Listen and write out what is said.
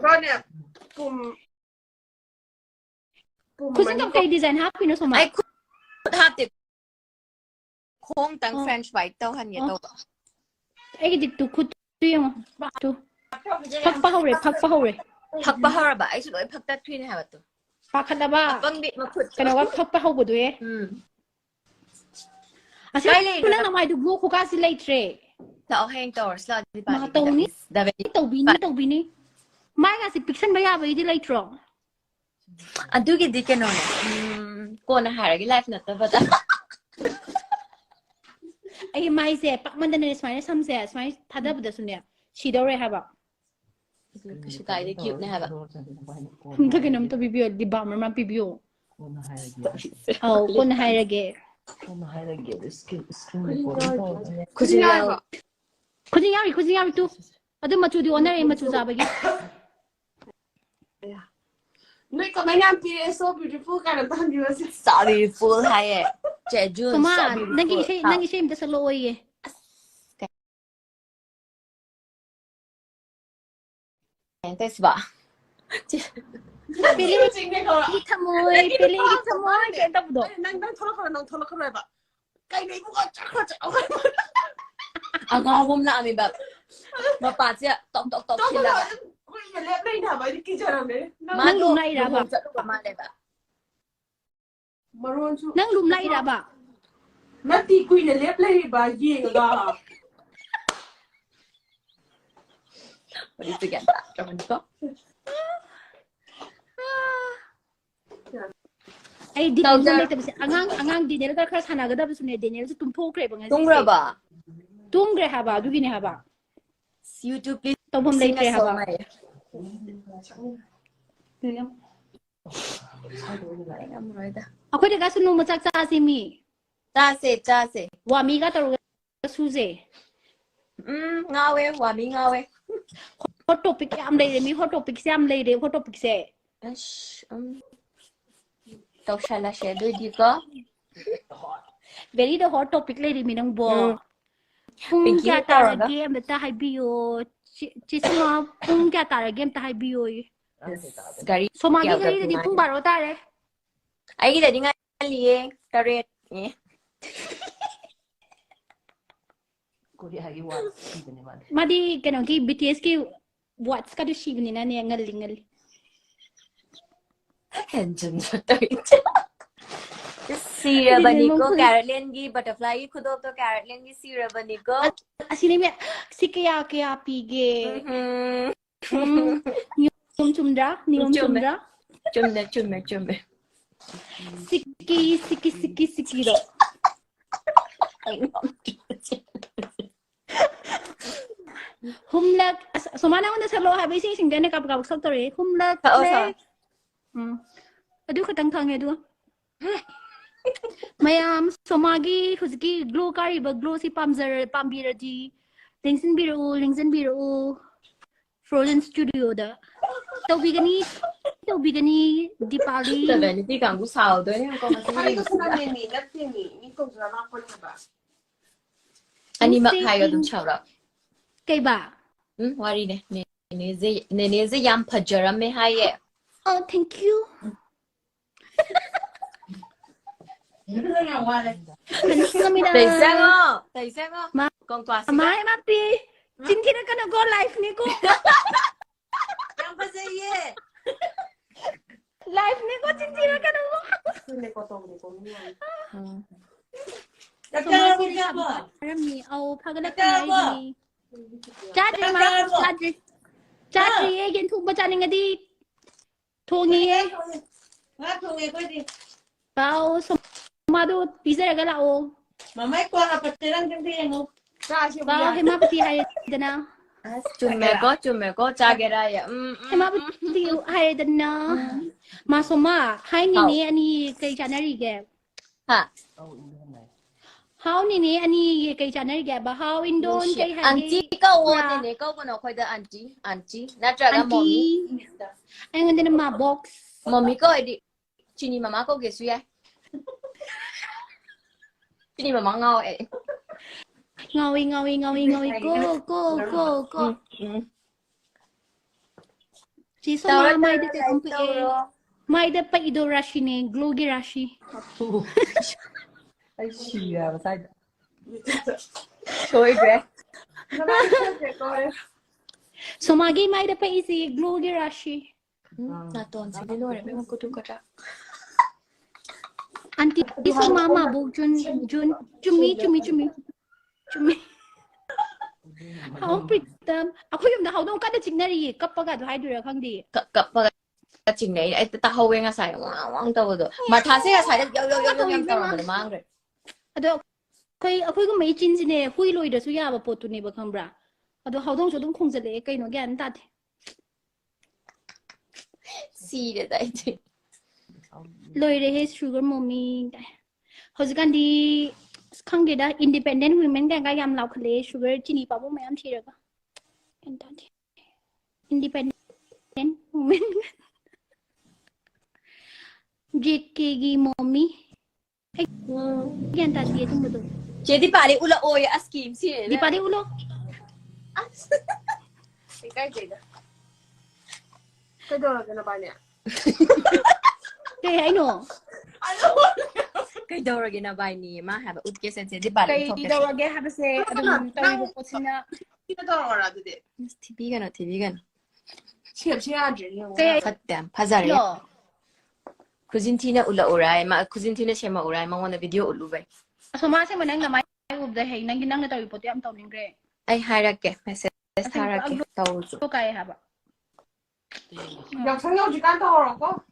ก็เนี่ยกลุ่มคุณซึ่งกับใครดีไซน์ฮับพี่นุสมาไอ้คุณฮับติดโค้งตั้ง French white เต้าหันเนี่ยเต้าไอ้ดิตุคุตุยมั้งตุพักปะเขาเลยพักปะเขาเลยพักปะฮาระบะไอ้สุดเลยพักตัดพี่เนี่ยแบบตัวพักขันดาบ้าบังบิมาพูดกันว่าพักปะเขาบุตรเว้ยอาศัยคุณนั่งทำไมดูบลูคุกาสิเลทเร่แต่เอาแห้งตัวสลัดที่บ้านมาตัวนี้ตัวบินี่ไม่กันสิพิกชันไม่ยากไปที่เลทรองอันดูกี่ดีกันหน่อยก่อนอาหารกี่ไลฟ์เนี่ยตัวแบบไอ้ไม่เสียปักมันเดินในสมัยนี้ซ้ำเสียสมัยทัดดับเดือดสุดเนี่ยชีดอร์เร่ฮะบ่สุดท้ายได้คิวเนี่ยแบบถ้าเกิดน้ำตัวบิบิโอดิบาร์มันบิบิโอคนไฮระเกะคุณจะเอาคุณยังตู้ಅದು ಮಚ್ಚು the ಒಂದರ ಮಚ್ಚು ಜಾಬಗೆนี่ก็ไม่งามพี่so beautiful กันตอนอยู่สิ sorry full high เจจูน มานั่งกี่ใช่มันจะสโลว์ยี่แต่สิบ่ะเปลี่ยนจริงเนี่ยเขาที่ทำไมเปลี่ยนที่ทำไมแกตับดอกนั่งทะเลาะกันแบบไก่ในพวกเขาจะเอาไปหมดอ่ะก็ผมน่ะมีแบบมาปาดเสียตบชิลละกูอย่าเล็บเลยนะไปที่กิจกรรมเลยนั่งลุมไล่ระบะมาเลยแบบมาร่วมชูนั่งลุมไล่ระบะนั่นตีกูอย่าเล็บเลยบาเย่ก็วันนี้จะแก่จังมันก็ไอ้ดินเนลแต่เป็นอ่างดินเนลก็แค่ขนาดก็ได้เป็นส่วนใหญ่ดินเนลจะตุ้มโพกเลยบางอย่างตุ้งระบะตุ้งเกรฮะบ่ดูกินฮะบ่ YouTube please ต้องผมเล่นเกรฮะบ่เอาคุยเด็กก็สนุกมาจากจ้าสิมีจ้าเสว่ามีก็ตลกสู้เสเงาเว้ว่ามีเงาเว้ฮอตท็อปิกยามเลยมีฮอตท็อปิกยามเลยฮอตท็อปิกเสต้องใช้ละเชด้วยดีก็ very the hot topic เลยมีน้องบัวพุ่งแกตาระเกมแต่ให้บิโอจิสมาพุ่งแกตาระเกมแต่ให้บิโอสมัยนี้ก็ดีพุ่งบาร์โรตาเลยไอ้กี่เดี๋ยวนี้ไงเลี้ยงตะเรดเนี่ยมาดีกันน้องที่ BTS ที่ What's ก็ดูชีวิตนี่นะเนี่ยงลเห็นจนตัวอีกซีเรบันิโกแครอทเลนกี้บัตเตอร์ฟลายคุณดูตัวแครอทเลนกี้ซีเรบันิโกasli me sikaya pige nium chumdra chumme siki do humlak somana wanda salo habi sing singane kap saktori humlak adu khatang thang edu mayam somagi huzki glow kari ba glow si pambiraji lingzin biru frozen studio da tobigani dipali tebeni ti kang ku sao do ne ko ma sai ko sana ni ko jana ko ni ba ani ma khai ga dum chau da kai ba wari ne ze yam phajara me hai ye oh thank you Tại sao con tòa xí mai mà pi chính khi nó có live này cô em phải gì vậy live này cô chính khi nó có mi au pagala kai chadri gen thu ba chani ngadi thongi e bao Madu pizza regala o. Mamay ko nga patirang ganti ano. Ba hema pati hay dana. Chumme ko chagera ya. Hema pati hay dana. Masoma hay ni ani kai chanari ge. Ha. How ni ani kai chanari ge ba how indon kai hay. Auntie ko o ni ko no khoi da auntie. Na traga mommy. Ay ngandin ma box. Mommy ko edi chini mama ko ge suya. Chini mama ngao eh. Ngawi go. Chị Soma mai được cái ông mai được phải đồ rashi này glogi rashi Ai xì à mà sai Sorry Greg Soma cái mai được phải gì glogi rashi là tuần sẽ đi luôn để mấy con cô tu cả Auntie Soma mà bố Jun chumi Không pritam ako yung nakaudaw ka na chignari kapag ado hay dura kang di kapag chỉnh này ai ta hầu em xài ngon tao rồi mà thà sẽ xài được yo tao mà mang rồi ado ako'y ko may chin sine hui loy da su ya ba potu ne ba khambra ado haudong so dong khong jale kai no gyan ta the xì để tại chị loy re he sugar mommy hojikan di khangde da independent women ga ga yam law khale sugar chini pa bo mayam thi ra ka kan ta the independent women JK mommy gyan ta the tum do chị đi bà đi ula oi askim xì di pa di ulo cái gì đó cái đồ là cái nào bạn nhỉ cái ấy no cái đâu rồi cái nào bài nè mà hay là út cái sen đi bà đi cái đi đâu ra cái hay sẽ adum tawi ko potsina cái đồ là gì đấy TV cái nào切啊纸呢cái phát đam phát ra đấy cuisine tina ula orai mà cuisine tina xem mà orai mà wanna video ulu vậy Soma se manang na mai ub da hey nang ginang na tawi poti am taw ningre ai hai ra cái message thara cái tàu ko kai ha ba 야, 정영 지 깐다 그러고.